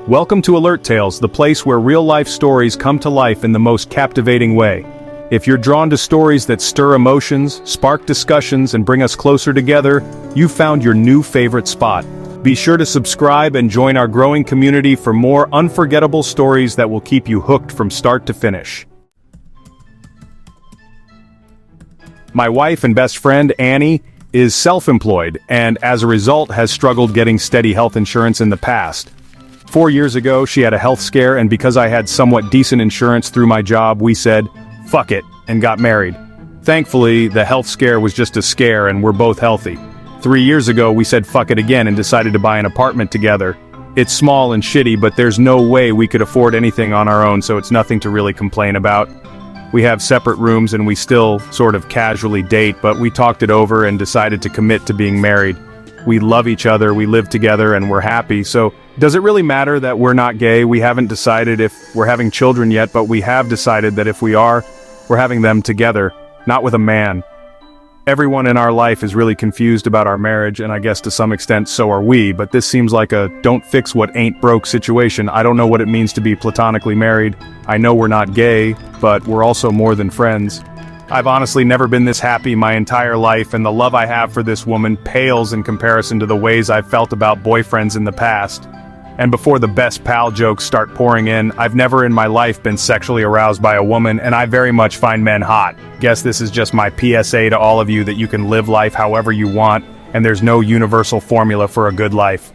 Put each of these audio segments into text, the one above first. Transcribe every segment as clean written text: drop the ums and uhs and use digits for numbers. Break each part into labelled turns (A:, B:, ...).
A: Welcome to Alert Tales, the place where real-life stories come to life in the most captivating way. If you're drawn to stories that stir emotions, spark discussions, and bring us closer together, you've found your new favorite spot. Be sure to subscribe and join our growing community for more unforgettable stories that will keep you hooked from start to finish. My wife and best friend, Annie, is self-employed, and as a result has struggled getting steady health insurance in the past. 4 years ago, she had a health scare, and because I had somewhat decent insurance through my job, we said, fuck it, and got married. Thankfully, the health scare was just a scare and we're both healthy. 3 years ago, we said fuck it again and decided to buy an apartment together. It's small and shitty, but there's no way we could afford anything on our own, so it's nothing to really complain about. We have separate rooms and we still sort of casually date, but we talked it over and decided to commit to being married. We love each other, we live together, and we're happy, so does it really matter that we're not gay? We haven't decided if we're having children yet, but we have decided that if we are, we're having them together, not with a man. Everyone in our life is really confused about our marriage, and I guess to some extent so are we, but this seems like a don't fix what ain't broke situation. I don't know what it means to be platonically married. I know we're not gay, but we're also more than friends. I've honestly never been this happy my entire life, and the love I have for this woman pales in comparison to the ways I've felt about boyfriends in the past. And before the best pal jokes start pouring in, I've never in my life been sexually aroused by a woman, and I very much find men hot. Guess this is just my PSA to all of you that you can live life however you want, and there's no universal formula for a good life.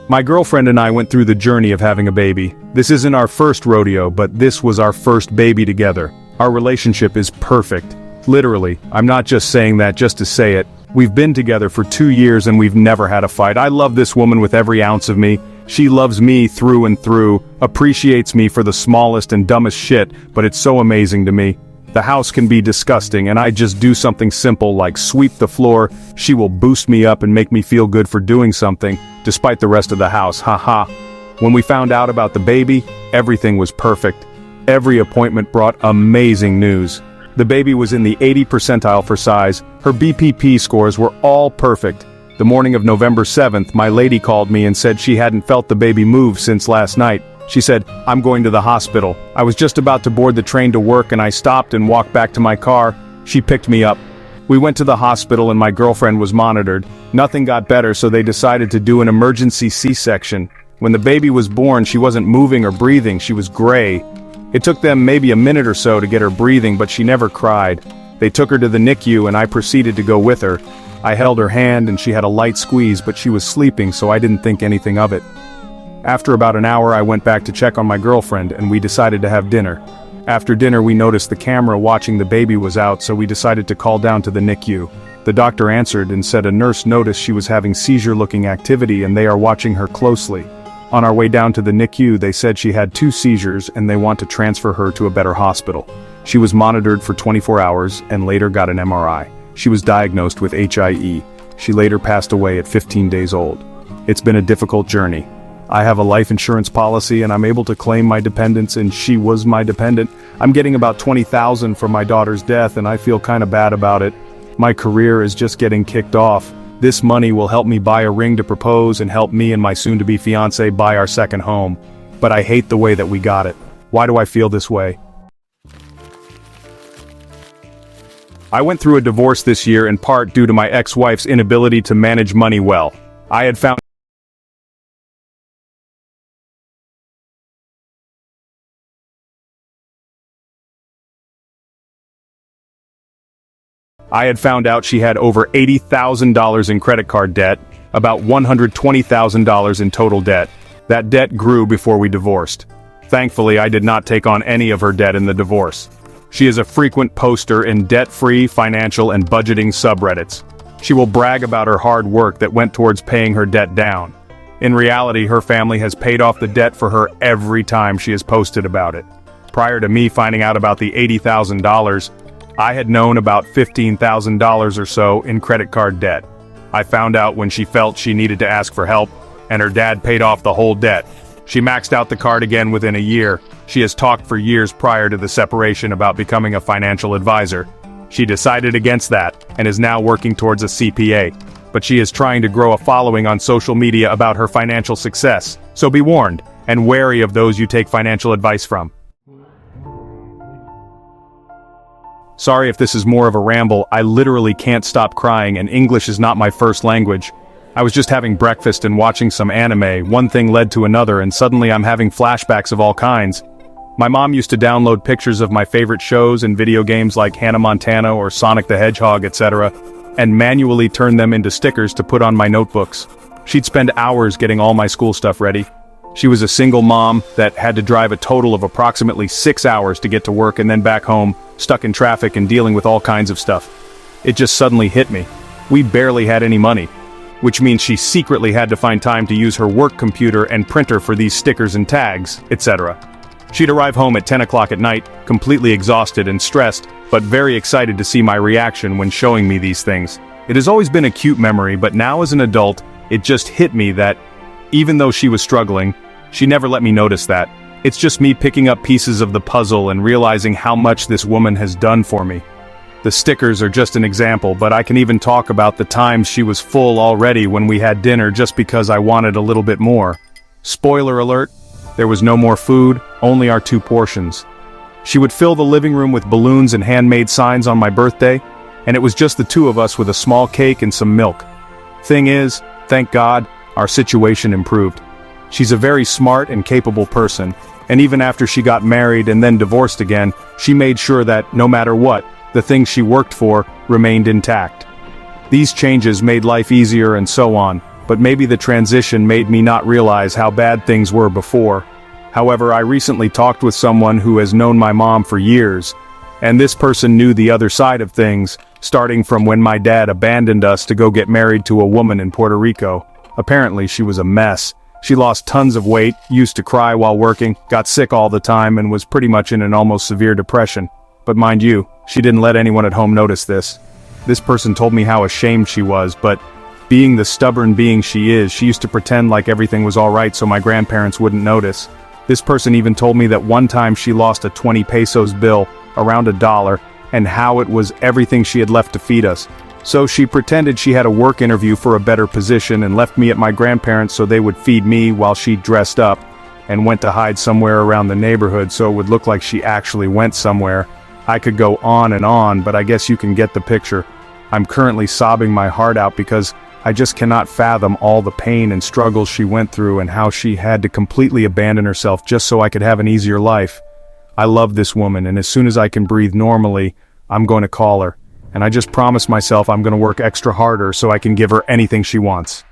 A: My girlfriend and I went through the journey of having a baby. This isn't our first rodeo, but this was our first baby together. Our relationship is perfect. Literally, I'm not just saying that just to say it. We've been together for 2 years and we've never had a fight. I love this woman with every ounce of me. She loves me through and through, appreciates me for the smallest and dumbest shit, but it's so amazing to me. The house can be disgusting and I just do something simple like sweep the floor. She will boost me up and make me feel good for doing something, despite the rest of the house, haha. When we found out about the baby, everything was perfect. Every appointment brought amazing news. The baby was in the 80th percentile for size, her BPP scores were all perfect. The morning of November 7th, my lady called me and said she hadn't felt the baby move since last night. She said, I'm going to the hospital. I was just about to board the train to work and I stopped and walked back to my car. She picked me up. We went to the hospital and my girlfriend was monitored. Nothing got better, so they decided to do an emergency C-section. When the baby was born, she wasn't moving or breathing, she was gray. It took them maybe a minute or so to get her breathing, but she never cried. They took her to the NICU and I proceeded to go with her. I held her hand and she had a light squeeze, but she was sleeping, so I didn't think anything of it. After about an hour, I went back to check on my girlfriend and we decided to have dinner. After dinner, we noticed the camera watching the baby was out, so we decided to call down to the NICU. The doctor answered and said a nurse noticed she was having seizure-looking activity and they are watching her closely. On our way down to the NICU, they said she had 2 seizures and they want to transfer her to a better hospital. She was monitored for 24 hours and later got an MRI. She was diagnosed with HIE. She later passed away at 15 days old. It's been a difficult journey. I have a life insurance policy and I'm able to claim my dependents, and she was my dependent. I'm getting about $20,000 for my daughter's death and I feel kinda bad about it. My career is just getting kicked off. This money will help me buy a ring to propose and help me and my soon-to-be fiancé buy our second home. But I hate the way that we got it. Why do I feel this way? I went through a divorce this year in part due to my ex-wife's inability to manage money well. I had found out she had over $80,000 in credit card debt, about $120,000 in total debt. That debt grew before we divorced. Thankfully, I did not take on any of her debt in the divorce. She is a frequent poster in debt-free financial and budgeting subreddits. She will brag about her hard work that went towards paying her debt down. In reality, her family has paid off the debt for her every time she has posted about it. Prior to me finding out about the $80,000, I had known about $15,000 or so in credit card debt. I found out when she felt she needed to ask for help, and her dad paid off the whole debt. She maxed out the card again within a year. She has talked for years prior to the separation about becoming a financial advisor. She decided against that, and is now working towards a CPA. but she is trying to grow a following on social media about her financial success. So be warned, and wary of those you take financial advice from. Sorry if this is more of a ramble, I literally can't stop crying and English is not my first language. I was just having breakfast and watching some anime, one thing led to another and suddenly I'm having flashbacks of all kinds. My mom used to download pictures of my favorite shows and video games like Hannah Montana or Sonic the Hedgehog, etc., and manually turn them into stickers to put on my notebooks. She'd spend hours getting all my school stuff ready. She was a single mom that had to drive a total of approximately 6 hours to get to work and then back home, stuck in traffic and dealing with all kinds of stuff. It just suddenly hit me. We barely had any money, which means she secretly had to find time to use her work computer and printer for these stickers and tags, etc. She'd arrive home at 10 o'clock at night, completely exhausted and stressed, but very excited to see my reaction when showing me these things. It has always been a cute memory, but now as an adult, it just hit me that, even though she was struggling, she never let me notice that. It's just me picking up pieces of the puzzle and realizing how much this woman has done for me. The stickers are just an example, but I can even talk about the times she was full already when we had dinner just because I wanted a little bit more. Spoiler alert, there was no more food, only our 2 portions. She would fill the living room with balloons and handmade signs on my birthday, and it was just the 2 of us with a small cake and some milk. Thing is, thank God, our situation improved. She's a very smart and capable person, and even after she got married and then divorced again, she made sure that, no matter what, the things she worked for remained intact. These changes made life easier and so on, but maybe the transition made me not realize how bad things were before. However, I recently talked with someone who has known my mom for years, and this person knew the other side of things, starting from when my dad abandoned us to go get married to a woman in Puerto Rico. Apparently, she was a mess. She lost tons of weight, used to cry while working, got sick all the time, and was pretty much in an almost severe depression. But mind you, she didn't let anyone at home notice this. This person told me how ashamed she was, but being the stubborn being she is, she used to pretend like everything was alright so my grandparents wouldn't notice. This person even told me that one time she lost a 20 pesos bill, around $1, and how it was everything she had left to feed us. So she pretended she had a work interview for a better position and left me at my grandparents so they would feed me while she dressed up, and went to hide somewhere around the neighborhood so it would look like she actually went somewhere. I could go on, but I guess you can get the picture. I'm currently sobbing my heart out because I just cannot fathom all the pain and struggles she went through and how she had to completely abandon herself just so I could have an easier life. I love this woman, and as soon as I can breathe normally, I'm going to call her. And I just promised myself I'm going to work extra harder so I can give her anything she wants.